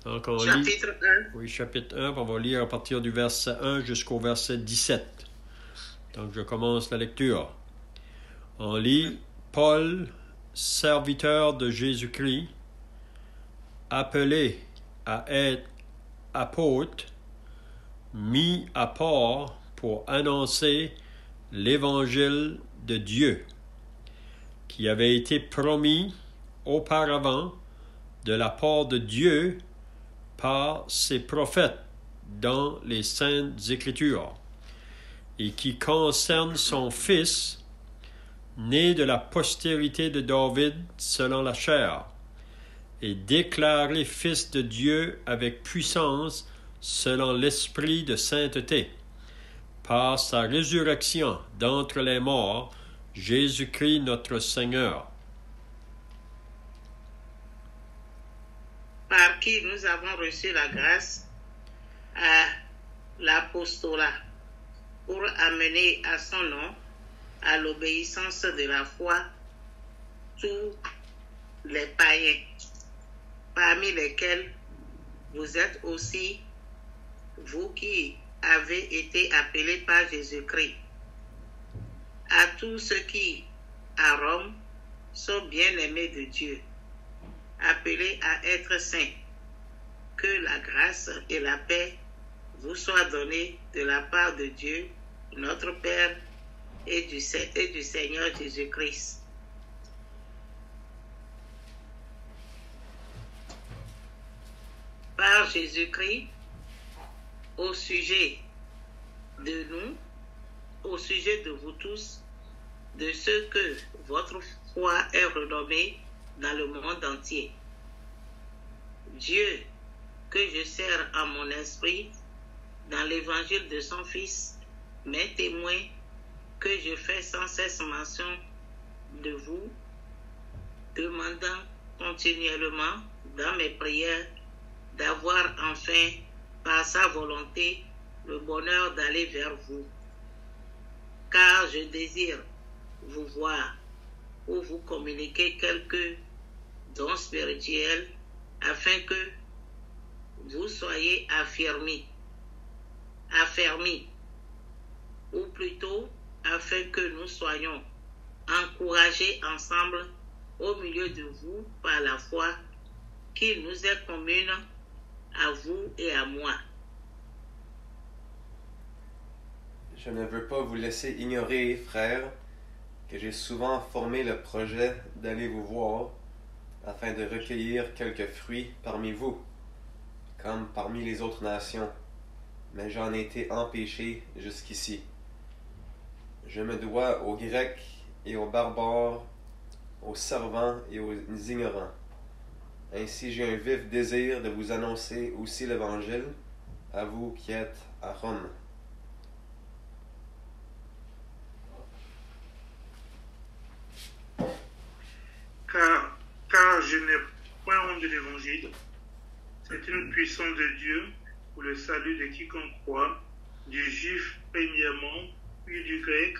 Donc, on chapitre lit, 1. oui, chapitre 1, on va lire à partir du verset 1 jusqu'au verset 17. Donc, je commence la lecture. On lit Paul, serviteur de Jésus-Christ, appelé à être apôtre, mis à part pour annoncer l'évangile de Dieu, qui avait été promis auparavant de la part de Dieu par ses prophètes dans les Saintes Écritures, et qui concerne son Fils, né de la postérité de David selon la chair, et déclaré Fils de Dieu avec puissance selon l'esprit de sainteté, par sa résurrection d'entre les morts, Jésus-Christ notre Seigneur. Par qui nous avons reçu la grâce à l'apostolat pour amener à son nom, à l'obéissance de la foi, tous les païens, parmi lesquels vous êtes aussi, vous qui avez été appelés par Jésus-Christ. À tous ceux qui, à Rome, sont bien-aimés de Dieu, appelés à être saints, que la grâce et la paix vous soient données de la part de Dieu, notre Père, et du Seigneur Jésus-Christ. Par Jésus-Christ, au sujet de nous, au sujet de vous tous, de ceux que votre foi est renommée dans le monde entier. Dieu, que je sers en mon esprit, dans l'évangile de son Fils, m'est témoin que je fais sans cesse mention de vous, demandant continuellement dans mes prières d'avoir enfin, par sa volonté, le bonheur d'aller vers vous. Car je désire vous voir ou vous communiquer quelques dons spirituels afin que vous soyez affermis, ou plutôt afin que nous soyons encouragés ensemble au milieu de vous par la foi qui nous est commune à vous et à moi. Je ne veux pas vous laisser ignorer, frères, que j'ai souvent formé le projet d'aller vous voir afin de recueillir quelques fruits parmi vous, comme parmi les autres nations, mais j'en ai été empêché jusqu'ici. Je me dois aux Grecs et aux barbares, aux servants et aux ignorants. Ainsi j'ai un vif désir de vous annoncer aussi l'Évangile, à vous qui êtes à Rome. Car je n'ai point honte de l'Évangile. C'est une puissance de Dieu pour le salut de quiconque croit, du juif premièrement, puis du grec,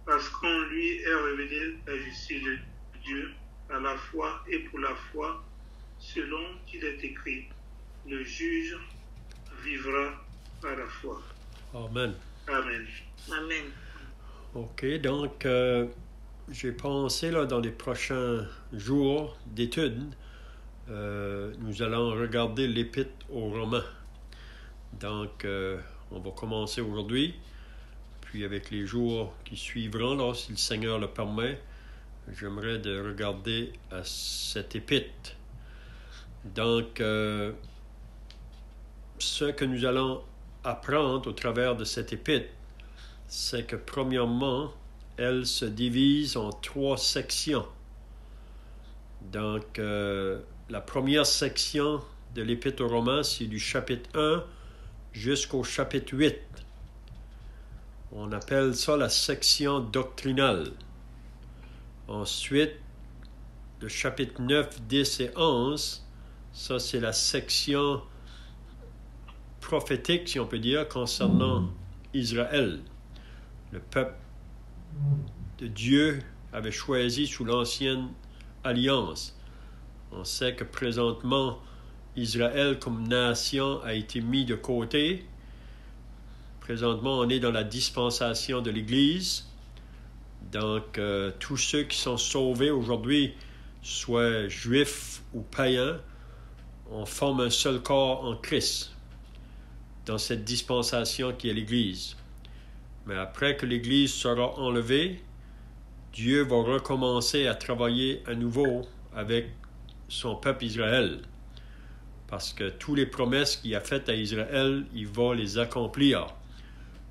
parce qu'en lui est révélée la justice de Dieu à la foi et pour la foi, selon qu'il est écrit, le juge vivra par la foi. Amen. Amen. Amen. OK, donc j'ai pensé là, dans les prochains jours d'études, nous allons regarder l'Épître aux Romains. Donc, on va commencer aujourd'hui, puis avec les jours qui suivront, là, si le Seigneur le permet, j'aimerais de regarder à cette épître. Donc, ce que nous allons apprendre au travers de cette épître, c'est que premièrement, elle se divise en 3 sections. Donc, la première section de l'Épître aux Romains, c'est du chapitre 1 jusqu'au chapitre 8. On appelle ça la section doctrinale. Ensuite, le chapitre 9, 10 et 11, ça c'est la section prophétique, si on peut dire, concernant Israël. Le peuple de Dieu avait choisi sous l'ancienne alliance. On sait que présentement, Israël comme nation a été mis de côté. Présentement, on est dans la dispensation de l'Église. Donc, tous ceux qui sont sauvés aujourd'hui, soit juifs ou païens, on forme un seul corps en Christ dans cette dispensation qui est l'Église. Mais après que l'Église sera enlevée, Dieu va recommencer à travailler à nouveau avec son peuple Israël. Parce que toutes les promesses qu'il a faites à Israël, il va les accomplir.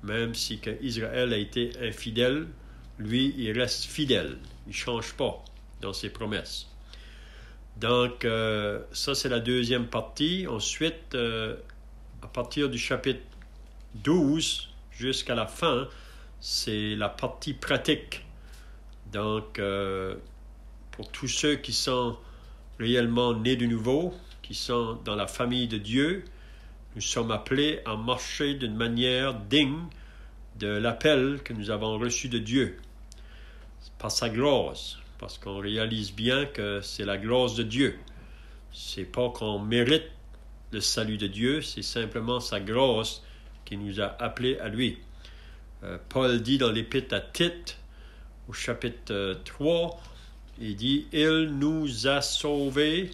Même si que Israël a été infidèle, lui, il reste fidèle. Il ne change pas dans ses promesses. Donc, ça, c'est la deuxième partie. Ensuite, à partir du chapitre 12 jusqu'à la fin, c'est la partie pratique. Donc, pour tous ceux qui sont réellement nés de nouveau, qui sont dans la famille de Dieu, nous sommes appelés à marcher d'une manière digne de l'appel que nous avons reçu de Dieu, par sa grâce, parce qu'on réalise bien que c'est la grâce de Dieu. C'est pas qu'on mérite le salut de Dieu, c'est simplement sa grâce qui nous a appelés à lui. Paul dit dans l'épître à Tite, au chapitre 3, il dit « Il nous a sauvés,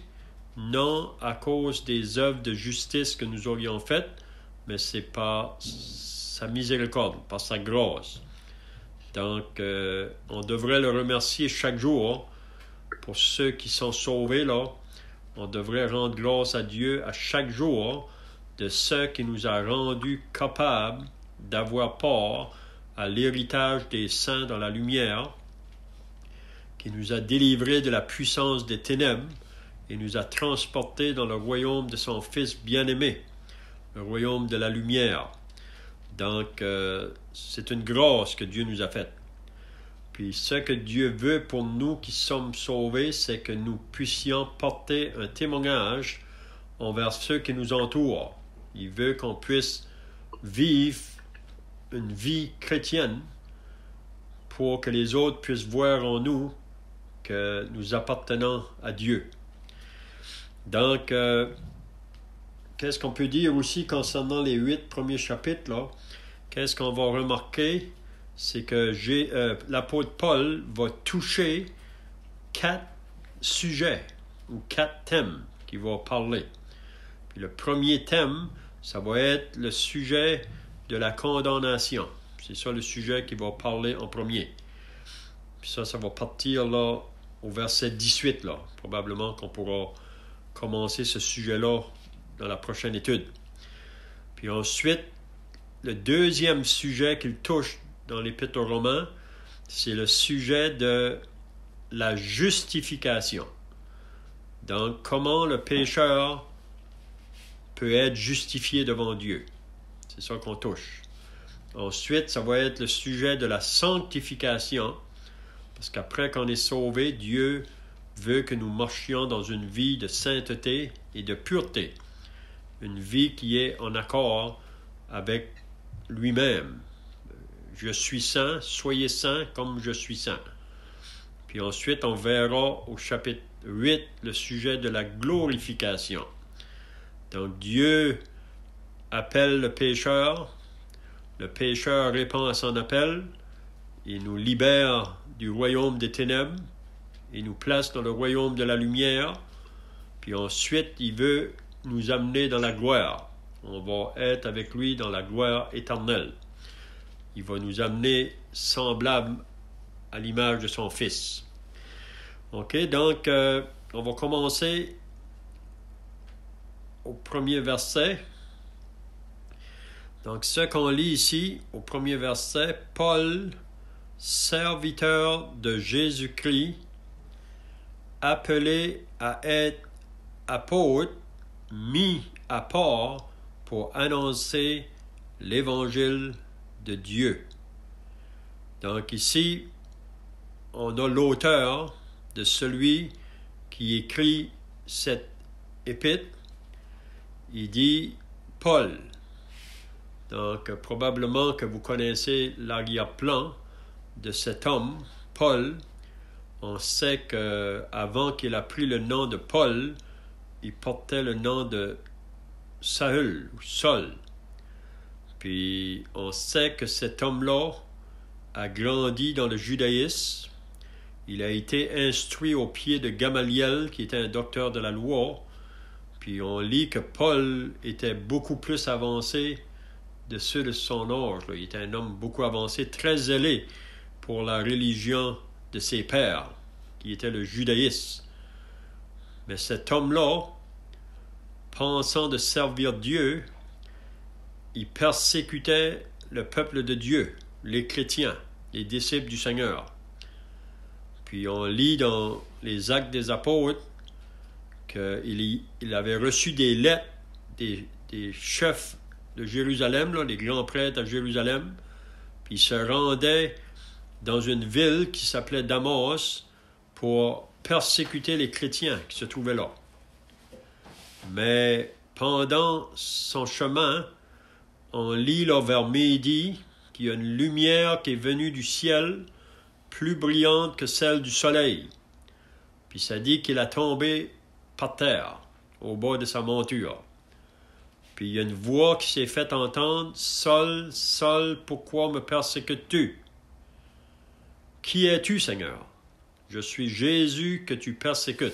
non à cause des œuvres de justice que nous aurions faites, mais c'est par sa miséricorde, par sa grâce. » Donc, on devrait le remercier chaque jour pour ceux qui sont sauvés là. On devrait rendre grâce à Dieu à chaque jour de ce qui nous a rendus capables d'avoir part à l'héritage des saints dans la lumière, qui nous a délivrés de la puissance des ténèbres et nous a transportés dans le royaume de son Fils bien-aimé, le royaume de la lumière. Donc, c'est une grâce que Dieu nous a faite. Puis, ce que Dieu veut pour nous qui sommes sauvés, c'est que nous puissions porter un témoignage envers ceux qui nous entourent. Il veut qu'on puisse vivre une vie chrétienne pour que les autres puissent voir en nous que nous appartenons à Dieu. Donc, qu'est-ce qu'on peut dire aussi concernant les 8 premiers chapitres, là? Qu'est-ce qu'on va remarquer? C'est que l'apôtre Paul va toucher 4 sujets ou 4 thèmes qu'il va parler. Puis le premier thème, ça va être le sujet de la condamnation. C'est ça le sujet qu'il va parler en premier. Puis ça va partir là au verset 18, là. Probablement qu'on pourra commencer ce sujet-là dans la prochaine étude. Puis ensuite, le deuxième sujet qu'il touche dans l'Épître aux Romains, c'est le sujet de la justification. Donc, comment le pécheur peut être justifié devant Dieu. C'est ça qu'on touche. Ensuite, ça va être le sujet de la sanctification, parce qu'après qu'on est sauvé, Dieu veut que nous marchions dans une vie de sainteté et de pureté, une vie qui est en accord avec lui-même. Je suis saint, soyez saints comme je suis saint. Puis ensuite, on verra au chapitre 8 le sujet de la glorification. Donc Dieu appelle le pécheur répond à son appel, il nous libère du royaume des ténèbres, il nous place dans le royaume de la lumière, puis ensuite il veut nous amener dans la gloire. On va être avec lui dans la gloire éternelle. Il va nous amener semblable à l'image de son Fils. OK, donc on va commencer au premier verset. Donc ce qu'on lit ici, au premier verset, Paul, serviteur de Jésus-Christ, appelé à être apôtre, mis à part pour annoncer l'évangile de Dieu. Donc ici, on a l'auteur de celui qui écrit cette épître. Il dit Paul. Donc probablement que vous connaissez l'arrière-plan de cet homme, Paul. On sait qu'avant qu'il a pris le nom de Paul, il portait le nom de Saül, ou Saul. Puis on sait que cet homme-là a grandi dans le judaïsme. Il a été instruit au pied de Gamaliel, qui était un docteur de la loi. Puis on lit que Paul était beaucoup plus avancé de ceux de son âge. Il était un homme beaucoup avancé, très zélé pour la religion de ses pères, qui était le judaïsme. Mais cet homme-là, pensant de servir Dieu, il persécutait le peuple de Dieu, les chrétiens, les disciples du Seigneur. Puis on lit dans les Actes des Apôtres qu'il avait reçu des lettres des chefs de Jérusalem, là, les grands prêtres à Jérusalem, puis il se rendait dans une ville qui s'appelait Damas pour persécuter les chrétiens qui se trouvaient là. Mais pendant son chemin, on lit là vers midi qu'il y a une lumière qui est venue du ciel, plus brillante que celle du soleil. Puis ça dit qu'il a tombé par terre, au bas de sa monture. Puis il y a une voix qui s'est fait entendre, « Saul, Saul, pourquoi me persécutes-tu? Qui es-tu, Seigneur? Je suis Jésus que tu persécutes.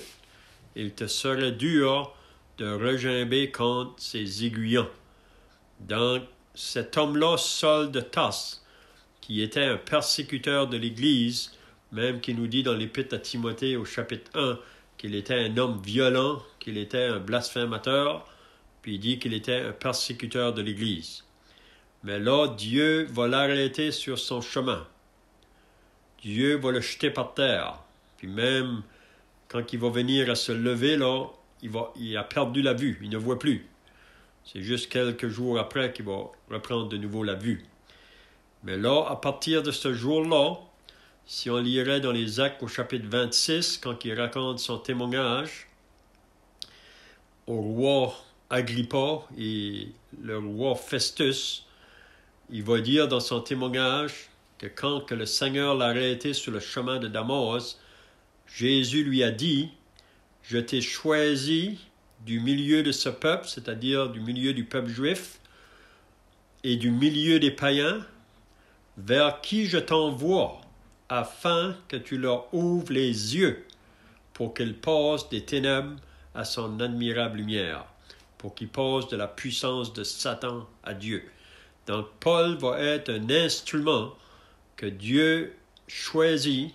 Il te serait dur de regimber contre ses aiguillons. » Donc, cet homme-là, Saul de Tarse, qui était un persécuteur de l'Église, même qui nous dit dans l'Épître à Timothée au chapitre 1 qu'il était un homme violent, qu'il était un blasphémateur, puis il dit qu'il était un persécuteur de l'Église. Mais là, Dieu va l'arrêter sur son chemin. Dieu va le jeter par terre. Puis même quand il va venir à se lever, là, il a perdu la vue, il ne voit plus. C'est juste quelques jours après qu'il va reprendre de nouveau la vue. Mais là, à partir de ce jour-là, si on lirait dans les Actes au chapitre 26, quand il raconte son témoignage au roi Agrippa et le roi Festus, il va dire dans son témoignage que quand que le Seigneur l'a arrêté sur le chemin de Damas, Jésus lui a dit, « Je t'ai choisi du milieu de ce peuple, c'est-à-dire du milieu du peuple juif, et du milieu des païens, vers qui je t'envoie, afin que tu leur ouvres les yeux, pour qu'ils passent des ténèbres à son admirable lumière, pour qu'ils passent de la puissance de Satan à Dieu. » Donc Paul va être un instrument que Dieu choisit,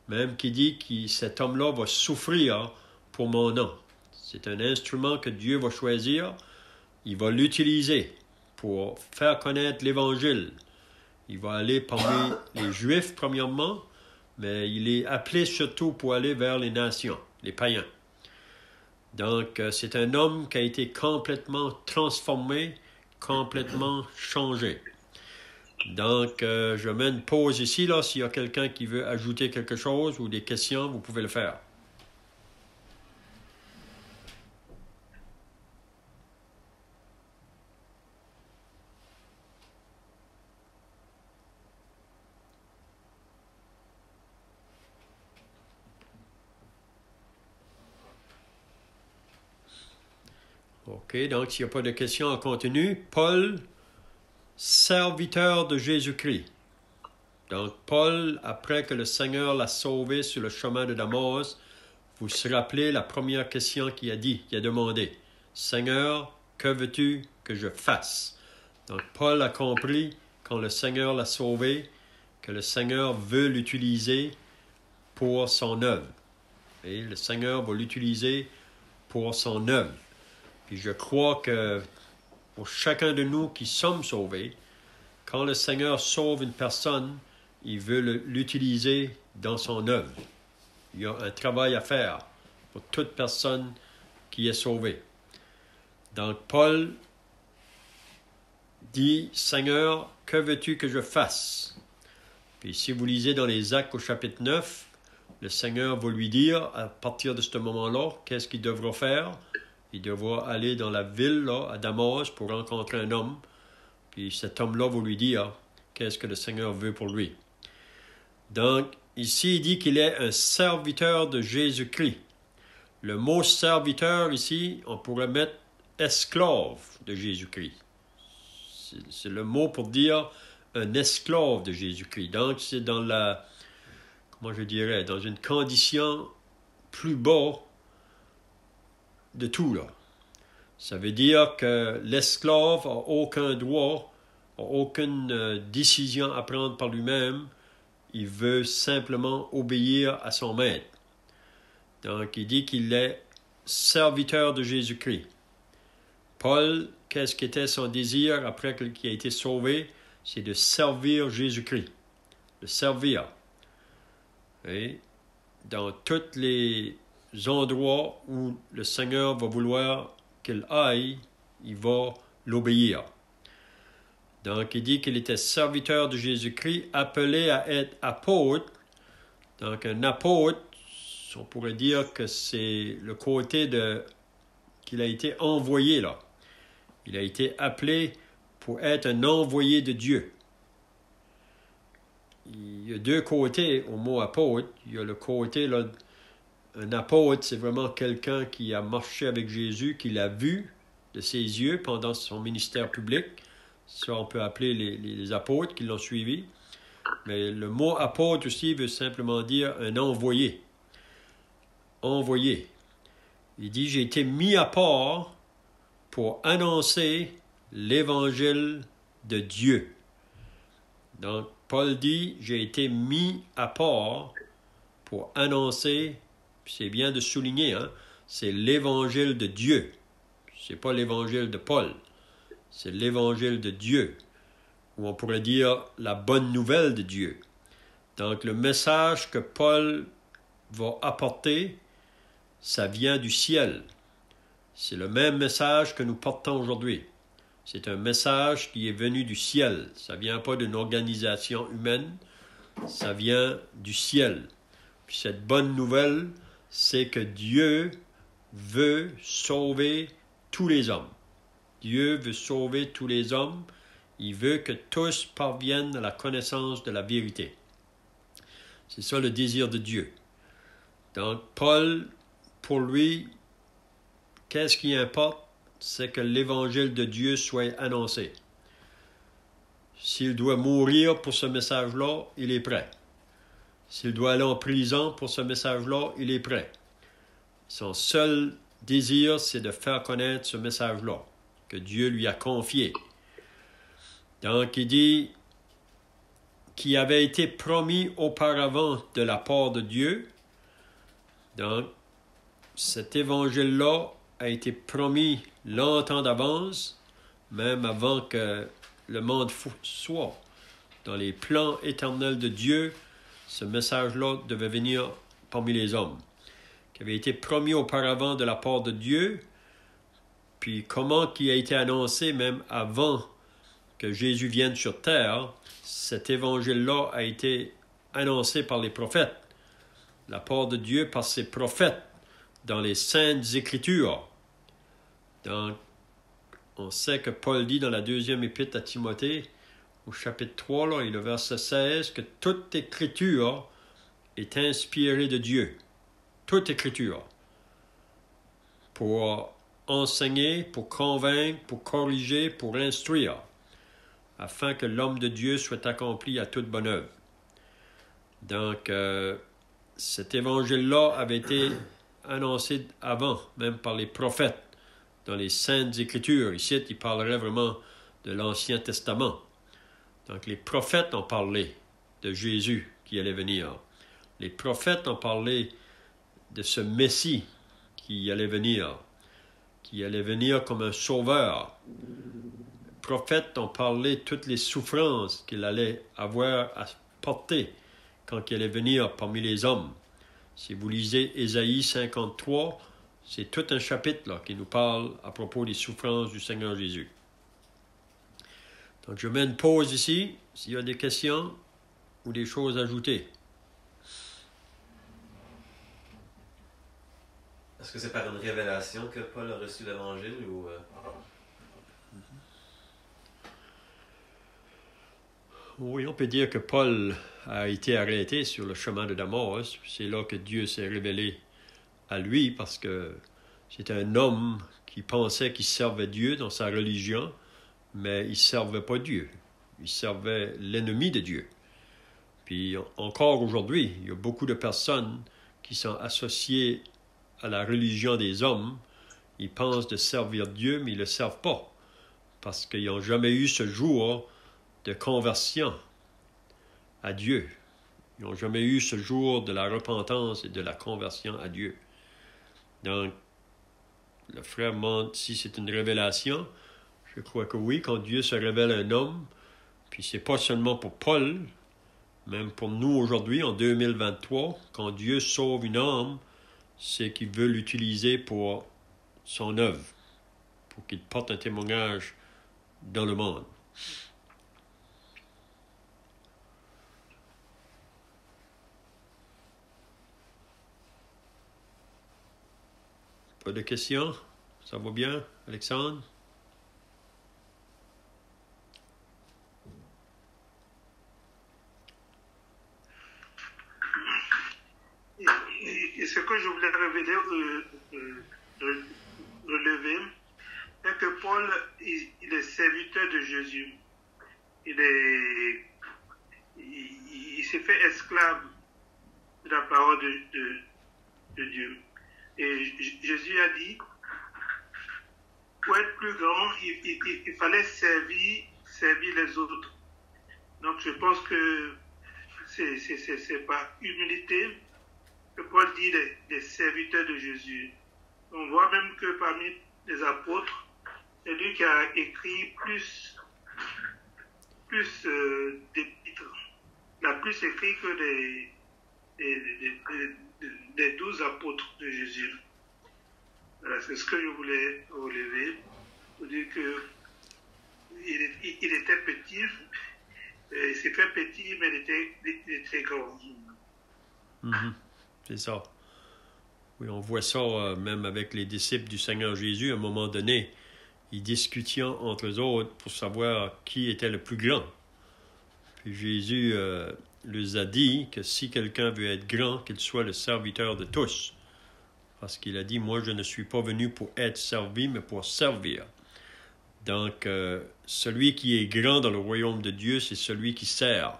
même qui dit que cet homme-là va souffrir pour mon nom. C'est un instrument que Dieu va choisir, il va l'utiliser pour faire connaître l'Évangile. Il va aller parmi les Juifs, premièrement, mais il est appelé surtout pour aller vers les nations, les païens. Donc, c'est un homme qui a été complètement transformé, complètement changé. Donc, je mets une pause ici, là. S'il y a quelqu'un qui veut ajouter quelque chose ou des questions, vous pouvez le faire. OK, donc s'il n'y a pas de questions en continu, Paul, serviteur de Jésus-Christ. Donc Paul, après que le Seigneur l'a sauvé sur le chemin de Damas, vous vous rappelez la première question qu'il a demandé. « Seigneur, que veux-tu que je fasse? » Donc Paul a compris, quand le Seigneur l'a sauvé, que le Seigneur veut l'utiliser pour son œuvre. Et le Seigneur va l'utiliser pour son œuvre. Puis je crois que pour chacun de nous qui sommes sauvés, quand le Seigneur sauve une personne, il veut l'utiliser dans son œuvre. Il y a un travail à faire pour toute personne qui est sauvée. Donc Paul dit, « Seigneur, que veux-tu que je fasse? » Puis si vous lisez dans les Actes au chapitre 9, le Seigneur va lui dire, à partir de ce moment-là, qu'est-ce qu'il devra faire. Il devra aller dans la ville, là, à Damas, pour rencontrer un homme. Puis cet homme-là va lui dire qu'est-ce que le Seigneur veut pour lui. Donc, ici, il dit qu'il est un serviteur de Jésus-Christ. Le mot serviteur ici, on pourrait mettre esclave de Jésus-Christ. C'est le mot pour dire un esclave de Jésus-Christ. Donc, c'est dans la, comment je dirais, dans une condition plus bas de tout, là. Ça veut dire que l'esclave n'a aucun droit, n'a aucune décision à prendre par lui-même. Il veut simplement obéir à son maître. Donc, il dit qu'il est serviteur de Jésus-Christ. Paul, qu'est-ce qu'était son désir après qu'il a été sauvé? C'est de servir Jésus-Christ. De servir. Et dans tous les endroits où le Seigneur va vouloir qu'il aille, il va l'obéir. Donc, il dit qu'il était serviteur de Jésus-Christ, appelé à être apôtre. Donc, un apôtre, on pourrait dire que c'est le côté qu'il a été envoyé là. Il a été appelé pour être un envoyé de Dieu. Il y a deux côtés au mot apôtre. Il y a le côté, là, un apôtre, c'est vraiment quelqu'un qui a marché avec Jésus, qui l'a vu de ses yeux pendant son ministère public. Ça, on peut appeler les apôtres qui l'ont suivi. Mais le mot apôtre aussi veut simplement dire un envoyé. Envoyé. Il dit, j'ai été mis à part pour annoncer l'évangile de Dieu. Donc, Paul dit, j'ai été mis à part pour annoncer, c'est bien de souligner, hein, c'est l'évangile de Dieu. C'est pas l'évangile de Paul. C'est l'évangile de Dieu, ou on pourrait dire la bonne nouvelle de Dieu. Donc, le message que Paul va apporter, ça vient du ciel. C'est le même message que nous portons aujourd'hui. C'est un message qui est venu du ciel. Ça ne vient pas d'une organisation humaine, ça vient du ciel. Puis cette bonne nouvelle, c'est que Dieu veut sauver tous les hommes. Dieu veut sauver tous les hommes. Il veut que tous parviennent à la connaissance de la vérité. C'est ça le désir de Dieu. Donc, Paul, pour lui, qu'est-ce qui importe? C'est que l'évangile de Dieu soit annoncé. S'il doit mourir pour ce message-là, il est prêt. S'il doit aller en prison pour ce message-là, il est prêt. Son seul désir, c'est de faire connaître ce message-là, que Dieu lui a confié. Donc, il dit qui avait été promis auparavant de la part de Dieu. Donc, cet évangile-là a été promis longtemps d'avance, même avant que le monde soit. Dans les plans éternels de Dieu, ce message-là devait venir parmi les hommes, qui avait été promis auparavant de la part de Dieu, puis comment qui a été annoncé même avant que Jésus vienne sur terre. Cet évangile-là a été annoncé par les prophètes, la part de Dieu par ses prophètes, dans les Saintes Écritures. Donc, on sait que Paul dit dans la deuxième épître à Timothée, au chapitre 3, là, et le verset 16, que toute Écriture est inspirée de Dieu. Toute Écriture. Pour enseigner, pour convaincre, pour corriger, pour instruire, afin que l'homme de Dieu soit accompli à toute bonne œuvre. Donc, cet évangile-là avait été annoncé avant, même par les prophètes, dans les Saintes Écritures. Ici, il parlerait vraiment de l'Ancien Testament. Donc, les prophètes ont parlé de Jésus qui allait venir. Les prophètes ont parlé de ce Messie qui allait venir comme un sauveur. Les prophètes ont parlé de toutes les souffrances qu'il allait avoir à porter quand il allait venir parmi les hommes. Si vous lisez Ésaïe 53, c'est tout un chapitre là, qui nous parle à propos des souffrances du Seigneur Jésus. Donc, je mets une pause ici, s'il y a des questions ou des choses à ajouter. Est-ce que c'est par une révélation que Paul a reçu l'Évangile ou... Oui, on peut dire que Paul a été arrêté sur le chemin de Damas. C'est là que Dieu s'est révélé à lui parce que c'était un homme qui pensait qu'il servait Dieu dans sa religion, mais il ne servait pas Dieu. Il servait l'ennemi de Dieu. Puis encore aujourd'hui, il y a beaucoup de personnes qui sont associées à la religion des hommes. Ils pensent de servir Dieu, mais ils ne le servent pas parce qu'ils n'ont jamais eu ce jour de conversion à Dieu. Ils n'ont jamais eu ce jour de la repentance et de la conversion à Dieu. Donc, le frère demande si c'est une révélation. Je crois que oui, quand Dieu se révèle à un homme, puis c'est pas seulement pour Paul, même pour nous aujourd'hui, en 2023, quand Dieu sauve une âme, c'est qu'il veut l'utiliser pour son œuvre, pour qu'il porte un témoignage dans le monde. Pas de questions? Ça va bien, Alexandre? Et ce que je voulais relever, c'est que Paul, il est serviteur de Jésus. Il s'est fait esclave de la parole de Dieu. Et Jésus a dit, pour être plus grand, il fallait servir les autres. Donc je pense que c'est par humilité que Paul dit des serviteurs de Jésus. On voit même que parmi les apôtres, c'est lui qui a écrit plus d'épîtres. Il a plus écrit que des 12 apôtres de Jésus. Voilà, c'est ce que je voulais relever. Pour dire que il était petit, il s'est fait petit, mais il était grand. Mm-hmm. C'est ça. Oui, on voit ça même avec les disciples du Seigneur Jésus. À un moment donné, ils discutaient entre eux autres pour savoir qui était le plus grand. Puis Jésus leur a dit que si quelqu'un veut être grand, qu'il soit le serviteur de tous. Parce qu'il a dit, moi je ne suis pas venu pour être servi, mais pour servir. Donc, celui qui est grand dans le royaume de Dieu, c'est celui qui sert.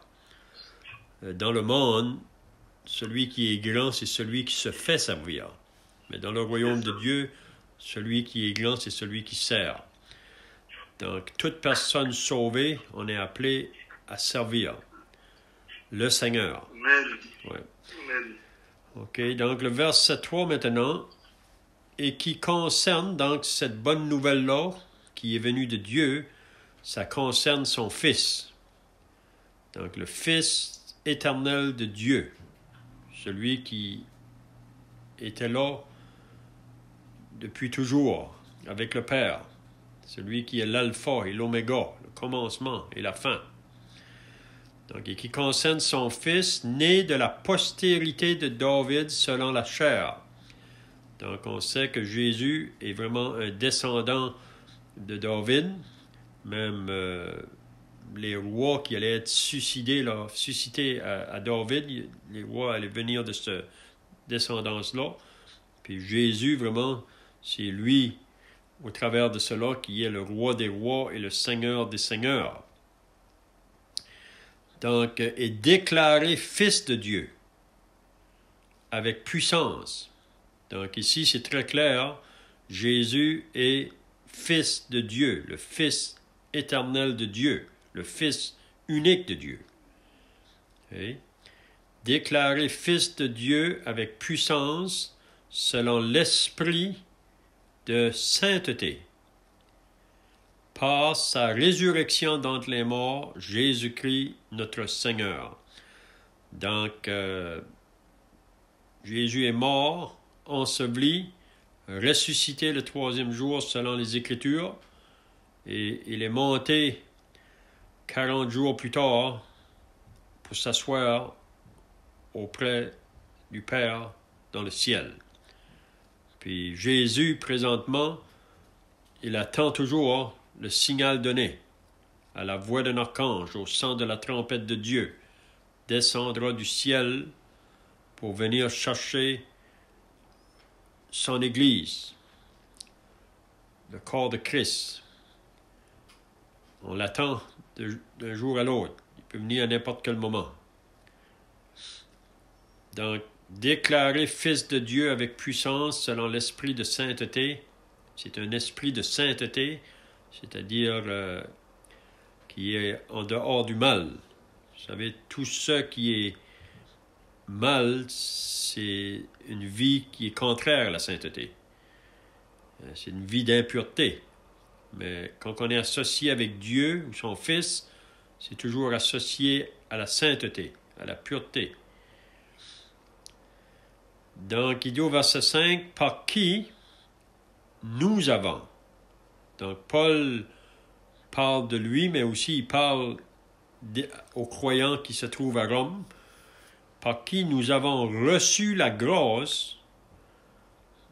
Dans le monde, celui qui est grand, c'est celui qui se fait servir. Mais dans le royaume de Dieu, celui qui est grand, c'est celui qui sert. Donc, toute personne sauvée, on est appelé à servir le Seigneur. Amen. Ouais. Amen. OK, donc le verset 3 maintenant, et qui concerne donc cette bonne nouvelle-là, qui est venue de Dieu, ça concerne son Fils. Donc le Fils éternel de Dieu, celui qui était là depuis toujours avec le Père, celui qui est l'alpha et l'oméga, le commencement et la fin. Donc, et qui concerne son Fils, né de la postérité de David selon la chair. Donc, on sait que Jésus est vraiment un descendant de David. Même les rois qui allaient être suscités à David, les rois allaient venir de cette descendance-là. Puis Jésus, vraiment, c'est lui, au travers de cela, qui est le roi des rois et le seigneur des seigneurs. Donc, est déclaré fils de Dieu avec puissance. Donc ici, c'est très clair, Jésus est fils de Dieu, le fils éternel de Dieu, le fils unique de Dieu. Okay? Déclaré fils de Dieu avec puissance selon l'esprit de sainteté. Par sa résurrection d'entre les morts, Jésus-Christ, notre Seigneur. Donc, Jésus est mort, enseveli, ressuscité le troisième jour selon les Écritures, et il est monté 40 jours plus tard pour s'asseoir auprès du Père dans le ciel. Puis Jésus, présentement, il attend toujours le signal donné, à la voix d'un archange, au son de la trompette de Dieu, descendra du ciel pour venir chercher son Église, le corps de Christ. On l'attend d'un jour à l'autre. Il peut venir à n'importe quel moment. Donc, déclaré fils de Dieu avec puissance selon l'esprit de sainteté, c'est un esprit de sainteté, c'est-à-dire qui est en dehors du mal. Vous savez, tout ce qui est mal, c'est une vie qui est contraire à la sainteté. C'est une vie d'impureté. Mais quand on est associé avec Dieu ou son Fils, c'est toujours associé à la sainteté, à la pureté. Donc, il dit au verset 5, « Par qui nous avons. » Donc, Paul parle de lui, mais aussi il parle aux croyants qui se trouvent à Rome, par qui nous avons reçu la grâce.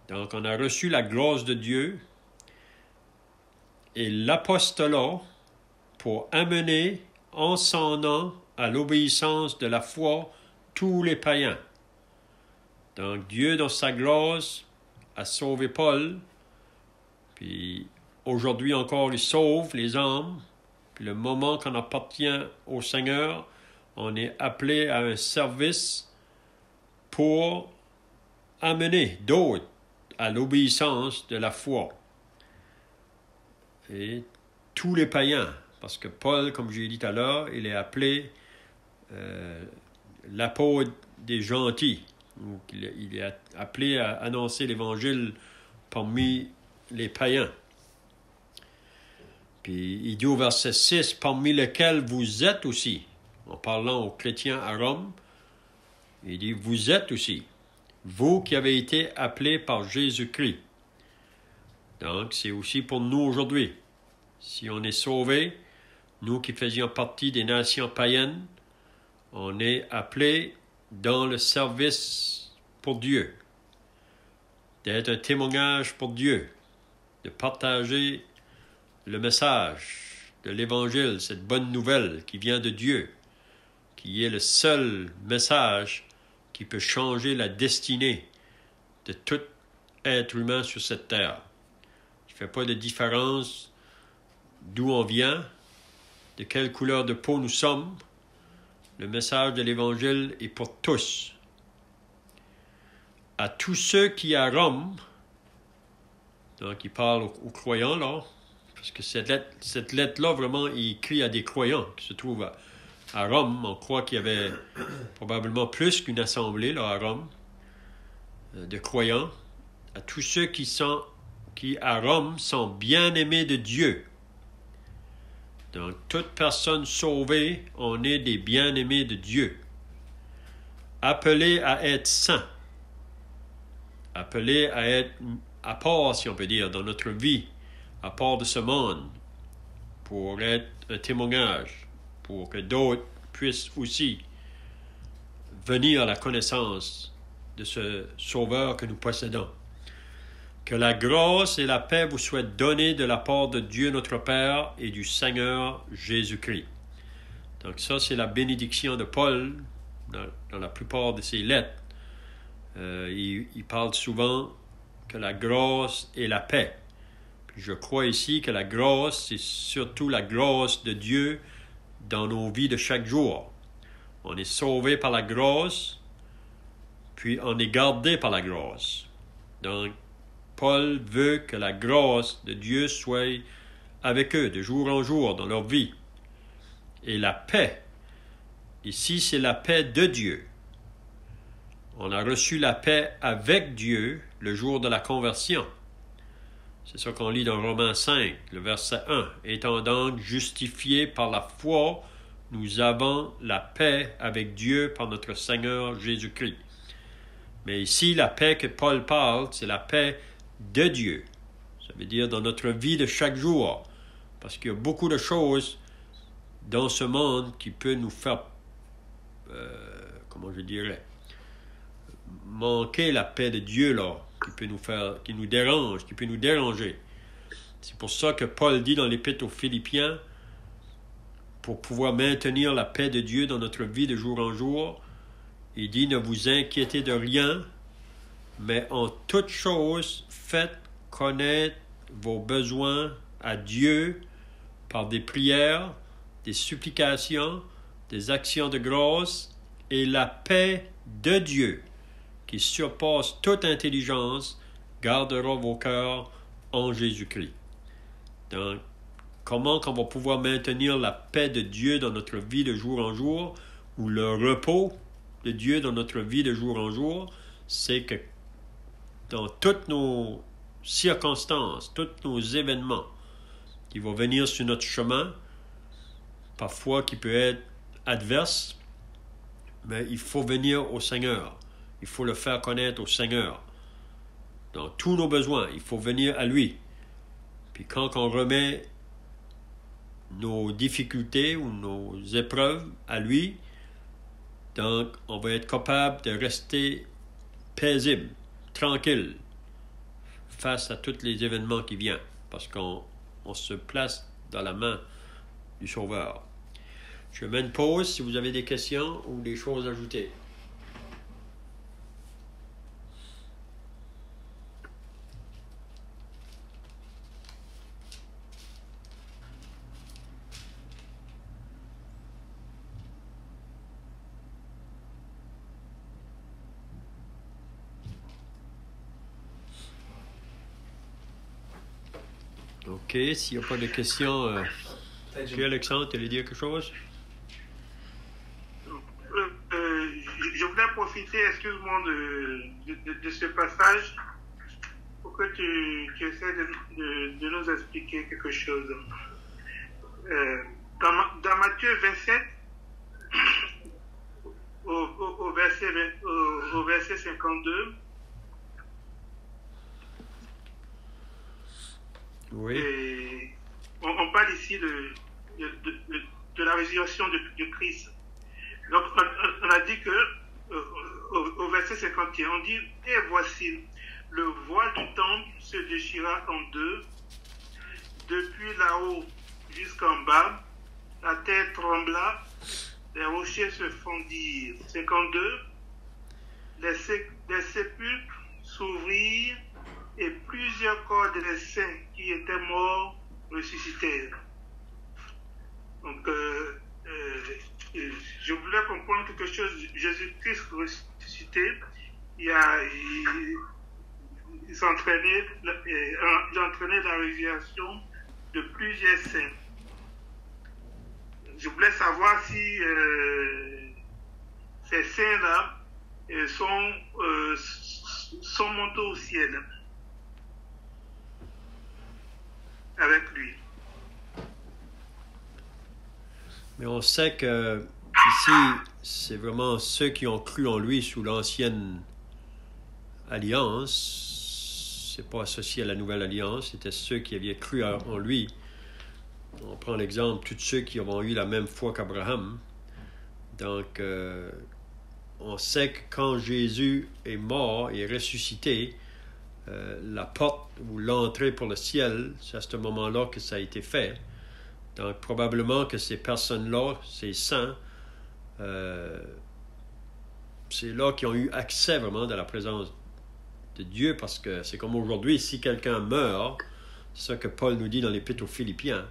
Donc, on a reçu la grâce de Dieu et l'apostolat pour amener en son nom à l'obéissance de la foi tous les païens. Donc, Dieu, dans sa grâce, a sauvé Paul, puis aujourd'hui encore, il sauve les âmes. Puis le moment qu'on appartient au Seigneur, on est appelé à un service pour amener d'autres à l'obéissance de la foi. Et tous les païens, parce que Paul, comme j'ai dit tout à l'heure, il est appelé l'apôtre des gentils. Donc, il est appelé à annoncer l'Évangile parmi les païens. Puis il dit au verset 6, « Parmi lesquels vous êtes aussi. » En parlant aux chrétiens à Rome, il dit, « Vous êtes aussi. Vous qui avez été appelés par Jésus-Christ. » Donc, c'est aussi pour nous aujourd'hui. Si on est sauvés, nous qui faisions partie des nations païennes, on est appelés dans le service pour Dieu, d'être un témoignage pour Dieu, de partager le message de l'Évangile, cette bonne nouvelle qui vient de Dieu, qui est le seul message qui peut changer la destinée de tout être humain sur cette terre. Il ne fait pas de différence d'où on vient, de quelle couleur de peau nous sommes. Le message de l'Évangile est pour tous. À tous ceux qui à Rome, donc il parle aux croyants là, parce que cette lettre-là, vraiment, il écrit à des croyants qui se trouvent à Rome. On croit qu'il y avait probablement plus qu'une assemblée là, à Rome, de croyants. À tous ceux qui à Rome sont bien-aimés de Dieu. Donc, toute personne sauvée, on est des bien-aimés de Dieu. Appelés à être saints. Appelés à être à part, si on peut dire, dans notre vie, à part de ce monde, pour être un témoignage, pour que d'autres puissent aussi venir à la connaissance de ce Sauveur que nous possédons. Que la grâce et la paix vous soient données de la part de Dieu notre Père et du Seigneur Jésus-Christ. Donc ça, c'est la bénédiction de Paul dans la plupart de ses lettres. Il parle souvent que la grâce et la paix. Puis je crois ici que la grâce, c'est surtout la grâce de Dieu dans nos vies de chaque jour. On est sauvé par la grâce, puis on est gardé par la grâce. Donc, Paul veut que la grâce de Dieu soit avec eux de jour en jour dans leur vie. Et la paix, ici c'est la paix de Dieu. On a reçu la paix avec Dieu le jour de la conversion. C'est ça qu'on lit dans Romains 5, le verset 1. « Étant donc justifiés par la foi, nous avons la paix avec Dieu par notre Seigneur Jésus-Christ. » Mais ici, la paix que Paul parle, c'est la paix de Dieu. Ça veut dire dans notre vie de chaque jour. Parce qu'il y a beaucoup de choses dans ce monde qui peuvent nous faire, manquer la paix de Dieu, là, qui nous dérange, qui peut nous déranger. C'est pour ça que Paul dit dans l'Épître aux Philippiens, pour pouvoir maintenir la paix de Dieu dans notre vie de jour en jour, il dit, ne vous inquiétez de rien, Mais en toute chose, faites connaître vos besoins à Dieu par des prières, des supplications, des actions de grâce, et la paix de Dieu, qui surpasse toute intelligence, gardera vos cœurs en Jésus-Christ. Donc, comment on va pouvoir maintenir la paix de Dieu dans notre vie de jour en jour, ou le repos de Dieu dans notre vie de jour en jour, c'est que dans toutes nos circonstances, tous nos événements qui vont venir sur notre chemin, parfois qui peut être adverse, mais il faut venir au Seigneur. Il faut le faire connaître au Seigneur. Dans tous nos besoins, il faut venir à lui. Puis quand on remet nos difficultés ou nos épreuves à lui, donc on va être capable de rester paisible, tranquille, face à tous les événements qui viennent, parce qu'on se place dans la main du Sauveur. Je mets une pause si vous avez des questions ou des choses à ajouter. OK, s'il n'y a pas de questions, Alexandre, tu allais dire quelque chose? Je voulais profiter, excuse-moi, de ce passage pour que tu essaies de nous expliquer quelque chose. Dans Matthieu 27, au verset 52, oui. Et on parle ici de la résurrection de Christ. Donc, on a dit que, au verset 51, on dit, et voici, le voile du temple se déchira en deux, depuis là-haut jusqu'en bas, la terre trembla, les rochers se fondirent. 52, les sépulcres s'ouvrirent, et plusieurs corps des saints qui étaient morts ressuscitèrent. Donc, je voulais comprendre quelque chose. Jésus-Christ ressuscité, il entraînait la résurrection de plusieurs saints. Je voulais savoir si ces saints-là sont montés au ciel avec lui. Mais on sait que ici, c'est vraiment ceux qui ont cru en lui sous l'ancienne alliance. C'est pas associé à la nouvelle alliance, c'était ceux qui avaient cru en lui. On prend l'exemple, tous ceux qui ont eu la même foi qu'Abraham. Donc, on sait que quand Jésus est mort et est ressuscité, la porte ou l'entrée pour le ciel, c'est à ce moment-là que ça a été fait. Donc, probablement que ces personnes-là, ces saints, c'est là qu'ils ont eu accès vraiment de la présence de Dieu, parce que c'est comme aujourd'hui, si quelqu'un meurt, c'est ça que Paul nous dit dans l'Épître aux Philippiens,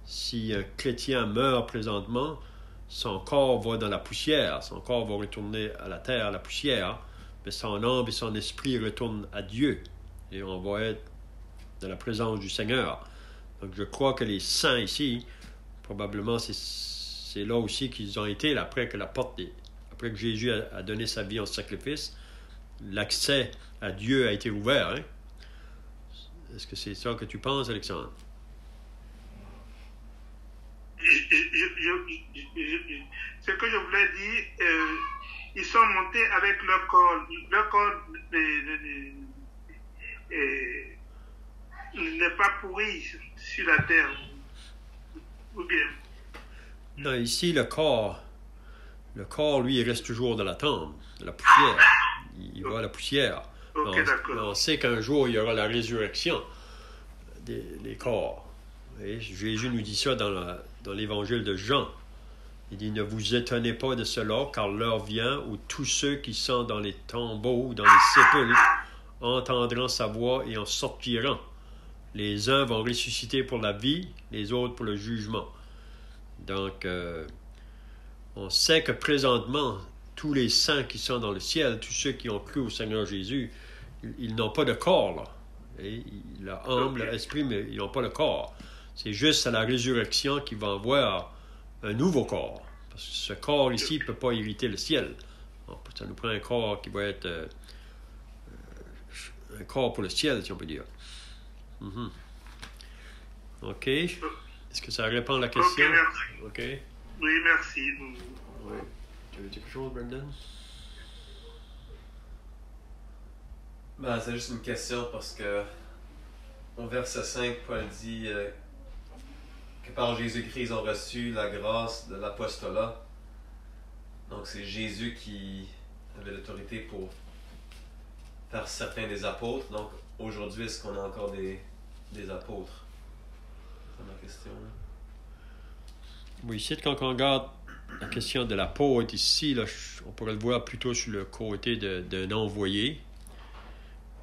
si un chrétien meurt présentement, son corps va dans la poussière, son corps va retourner à la terre, à la poussière, mais son âme et son esprit retournent à Dieu, et on va être dans la présence du Seigneur. Donc je crois que les saints ici, probablement c'est là aussi qu'ils ont été, après que Jésus a donné sa vie en sacrifice, l'accès à Dieu a été ouvert. Hein? Est-ce que c'est ça que tu penses, Alexandre? Ce que je voulais dire, ils sont montés avec leur corps. Leur corps n'est pas pourri sur la terre. Ou bien? Non, ici, le corps, lui, il reste toujours dans la tombe, de la poussière. Il va à la poussière. Okay, on sait qu'un jour, il y aura la résurrection des corps. Et Jésus nous dit ça dans l'évangile de Jean. Il dit, ne vous étonnez pas de cela, car l'heure vient où tous ceux qui sont dans les tombeaux ou dans les sépulcres entendront sa voix et en sortiront. Les uns vont ressusciter pour la vie, les autres pour le jugement. Donc, on sait que présentement, tous les saints qui sont dans le ciel, tous ceux qui ont cru au Seigneur Jésus, ils n'ont pas de corps, là. Et la âme, l'esprit, mais ils n'ont pas le corps. C'est juste à la résurrection qu'ils vont avoir un nouveau corps. Parce que ce corps ici ne peut pas hériter le ciel. Ça nous prend un corps qui va être un corps pour le ciel, si on peut dire. OK. Est-ce que ça répond à la question? OK, merci. OK. Oui, merci. Oui. Tu veux dire quelque chose, Brendan? Ben, c'est juste une question parce que au verset 5, Paul dit que par Jésus-Christ, ils ont reçu la grâce de l'apostolat. Donc, c'est Jésus qui avait l'autorité pour faire certains des apôtres. Donc, aujourd'hui, est-ce qu'on a encore des apôtres? C'est ma question. Oui, ici, quand on regarde la question de l'apôtre, ici, là, on pourrait le voir plutôt sur le côté d'un envoyé.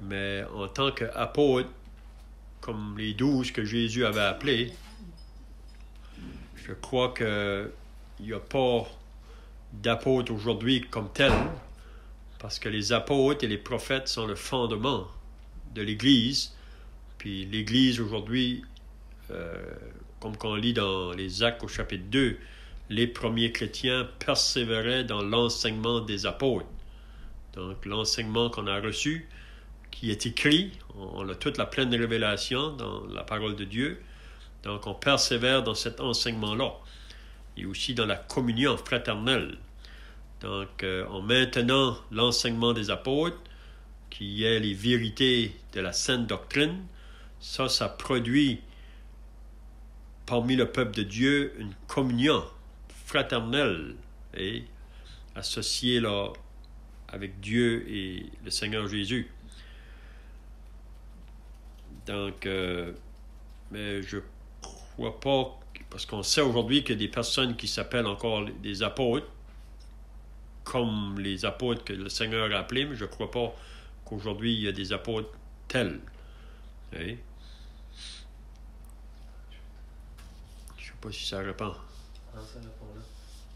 Mais en tant qu'apôtre, comme les 12 que Jésus avait appelés, je crois qu'il n'y a pas d'apôtre aujourd'hui comme tel, parce que les apôtres et les prophètes sont le fondement de l'Église. Puis l'Église aujourd'hui, comme on lit dans les Actes au chapitre 2, les premiers chrétiens persévéraient dans l'enseignement des apôtres. Donc l'enseignement qu'on a reçu, qui est écrit, on a toute la pleine révélation dans la parole de Dieu. Donc on persévère dans cet enseignement-là. Et aussi dans la communion fraternelle. Donc en maintenant l'enseignement des apôtres, qui est les vérités de la sainte doctrine, ça produit parmi le peuple de Dieu une communion fraternelle et associée là avec Dieu et le Seigneur Jésus. Donc, mais je crois pas, parce qu'on sait aujourd'hui qu'il y a des personnes qui s'appellent encore des apôtres, comme les apôtres que le Seigneur a appelés, mais je ne crois pas qu'aujourd'hui il y a des apôtres tels. Hein? Je ne sais pas si ça répond. Ah, ça répond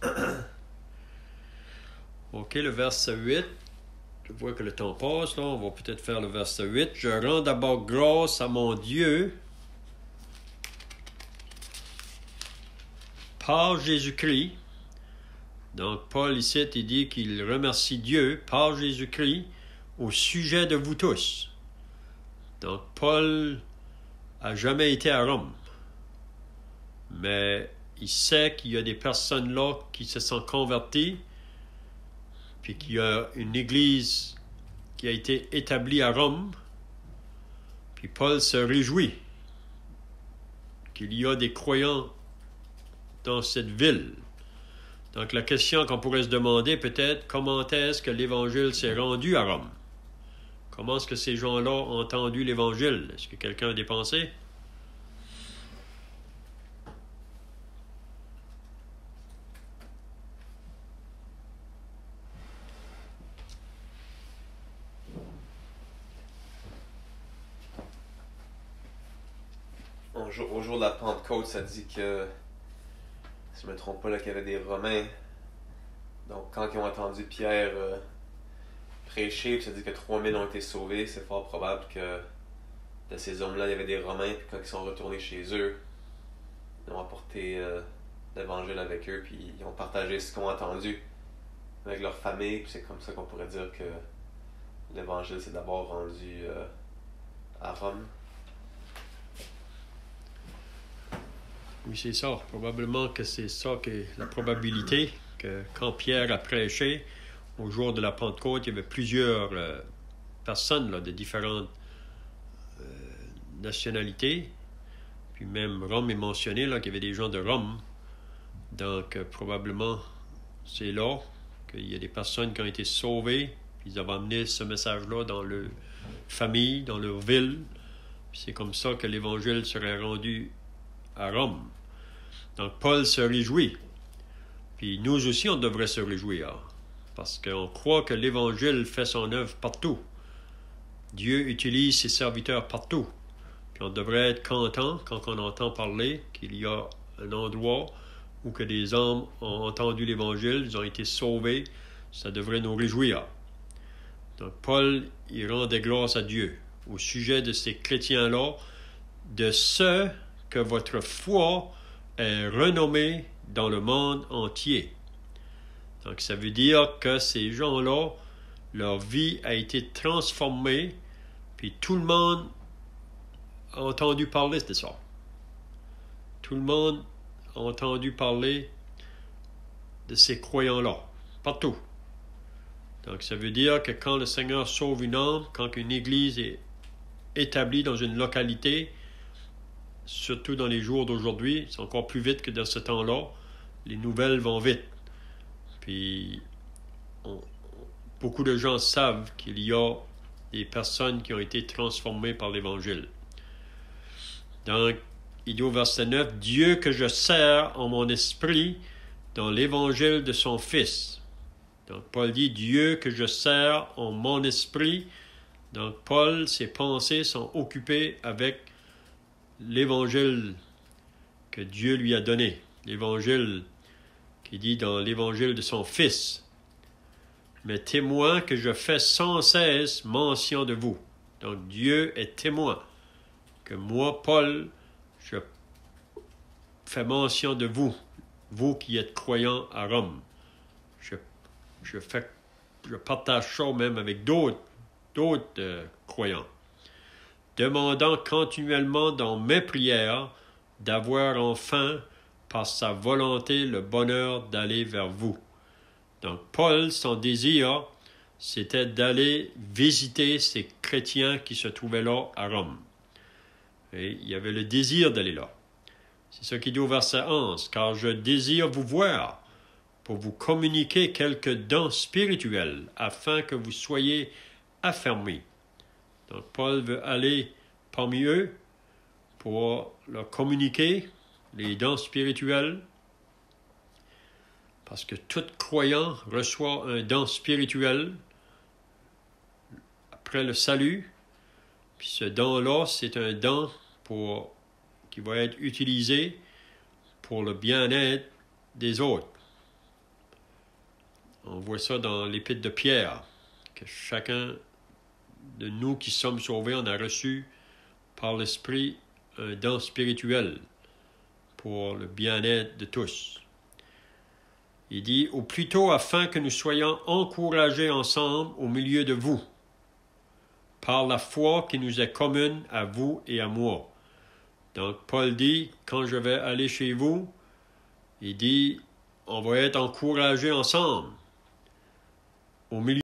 là. OK, le verset 8. Je vois que le temps passe, là. On va peut-être faire le verset 8. Je rends d'abord grâce à mon Dieu par Jésus-Christ. Donc, Paul ici, il dit qu'il remercie Dieu par Jésus-Christ au sujet de vous tous. Donc, Paul n'a jamais été à Rome. Mais il sait qu'il y a des personnes là qui se sont converties, puis qu'il y a une église qui a été établie à Rome, puis Paul se réjouit qu'il y a des croyants dans cette ville. Donc la question qu'on pourrait se demander peut-être, comment est-ce que l'Évangile s'est rendu à Rome? Comment est-ce que ces gens-là ont entendu l'Évangile? Est-ce que quelqu'un a des pensées? Au jour de la Pentecôte, ça dit que, si je ne me trompe pas, là, qu'il y avait des Romains. Donc, quand ils ont entendu Pierre prêcher, puis ça dit que 3000 ont été sauvés, c'est fort probable que de ces hommes-là, il y avait des Romains, puis quand ils sont retournés chez eux, ils ont apporté l'Évangile avec eux, puis ils ont partagé ce qu'ils ont entendu avec leur famille, puis c'est comme ça qu'on pourrait dire que l'Évangile s'est d'abord rendu à Rome. Oui, c'est ça. Probablement que c'est ça que la probabilité que quand Pierre a prêché, au jour de la Pentecôte, il y avait plusieurs personnes là, de différentes nationalités. Puis même Rome est mentionné, là, qu'il y avait des gens de Rome. Donc, probablement, c'est là qu'il y a des personnes qui ont été sauvées. Puis ils avaient amené ce message-là dans leur famille, dans leur ville. Puis c'est comme ça que l'Évangile serait rendu à Rome. Donc, Paul se réjouit. Puis nous aussi, on devrait se réjouir. Parce qu'on croit que l'Évangile fait son œuvre partout. Dieu utilise ses serviteurs partout. Puis on devrait être content quand on entend parler qu'il y a un endroit où que des hommes ont entendu l'Évangile, ils ont été sauvés. Ça devrait nous réjouir. Donc Paul, il rendait grâce à Dieu au sujet de ces chrétiens-là, de ce que votre foi est renommée dans le monde entier. Donc ça veut dire que ces gens-là, leur vie a été transformée, puis tout le monde a entendu parler de ça. Tout le monde a entendu parler de ces croyants-là, partout. Donc ça veut dire que quand le Seigneur sauve une âme, quand une église est établie dans une localité, surtout dans les jours d'aujourd'hui, c'est encore plus vite que dans ce temps-là, les nouvelles vont vite. Puis beaucoup de gens savent qu'il y a des personnes qui ont été transformées par l'Évangile. Donc, il dit au verset 9, « Dieu que je sers en mon esprit dans l'Évangile de son Fils. » Donc, Paul dit, « Dieu que je sers en mon esprit. » Donc, Paul, ses pensées sont occupées avec l'Évangile que Dieu lui a donné. L'Évangile qui dit dans l'Évangile de son Fils. « Mais témoin que je fais sans cesse mention de vous. » Donc, Dieu est témoin que moi, Paul, je fais mention de vous, vous qui êtes croyants à Rome. Je partage ça même avec d'autres croyants, demandant continuellement dans mes prières d'avoir enfin, par sa volonté, le bonheur d'aller vers vous. Donc, Paul, son désir, c'était d'aller visiter ces chrétiens qui se trouvaient là à Rome. Et il y avait le désir d'aller là. C'est ce qu'il dit au verset 11. « Car je désire vous voir pour vous communiquer quelques dons spirituels afin que vous soyez affermis. » Donc, Paul veut aller parmi eux pour leur communiquer les dons spirituels, parce que tout croyant reçoit un don spirituel après le salut. Puis ce don-là, c'est un don qui va être utilisé pour le bien-être des autres. On voit ça dans l'Épître de Pierre, que chacun de nous qui sommes sauvés, on a reçu par l'Esprit un don spirituel pour le bien-être de tous. Il dit, « Ou plutôt afin que nous soyons encouragés ensemble au milieu de vous, par la foi qui nous est commune à vous et à moi. » Donc, Paul dit, quand je vais aller chez vous, il dit, on va être encouragés ensemble au milieu